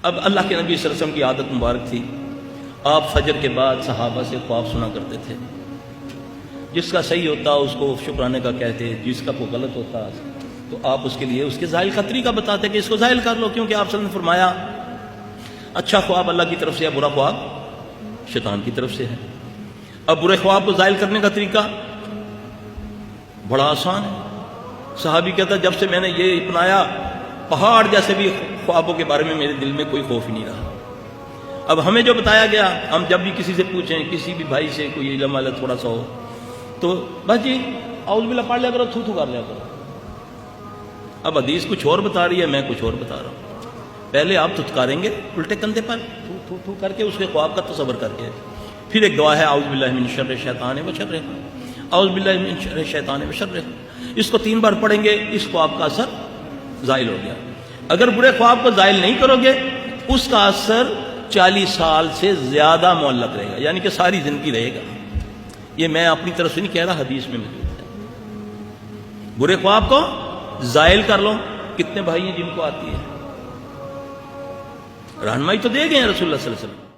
اب اللہ کے نبی صلی اللہ علیہ وسلم کی عادت مبارک تھی، آپ فجر کے بعد صحابہ سے خواب سنا کرتے تھے، جس کا صحیح ہوتا اس کو شکرانے کا کہتے، جس کا کوئی غلط ہوتا تو آپ اس کے لیے اس کے زائل کا طریقہ بتاتے کہ اس کو زائل کر لو، کیونکہ آپ صلی اللہ علیہ وسلم نے فرمایا اچھا خواب اللہ کی طرف سے ہے، برا خواب شیطان کی طرف سے ہے۔ اب برے خواب کو زائل کرنے کا طریقہ بڑا آسان ہے۔ صحابی کہتا جب سے میں نے یہ اپنایا پہاڑ جیسے بھی خوابوں کے بارے میں میرے دل میں کوئی خوف ہی نہیں رہا۔ اب ہمیں جو بتایا گیا، ہم جب بھی کسی سے پوچھیں، کسی بھی بھائی سے کوئی علم والا تھوڑا سا ہو تو بس جی اعوذ باللہ پڑھ لیا کرو، تھو تھو کر لیا کرو۔ اب حدیث کچھ اور بتا رہی ہے، میں کچھ اور بتا رہا ہوں۔ پہلے آپ تھتکاریں گے الٹے کندھے پر تھو تھو تھو کر کے اس کے خواب کا تصور کر کے، پھر ایک دعا ہے اعوذ باللہ من شر الشیطان و شرہ، اعوذ باللہ من شر الشیطان و شرہ، اس کو 3 بار پڑھیں گے، اس خواب کا اثر زائل ہو گیا۔ اگر برے خواب کو زائل نہیں کرو گے اس کا اثر 40 سال سے زیادہ معلق رہے گا، یعنی کہ ساری زندگی رہے گا۔ یہ میں اپنی طرف سے نہیں کہہ رہا، حدیث میں موجود ہے۔ برے خواب کو زائل کر لو۔ کتنے بھائی ہیں جن کو آتی ہے؟ رہنمائی تو دے گئے ہیں رسول اللہ صلی اللہ علیہ وسلم۔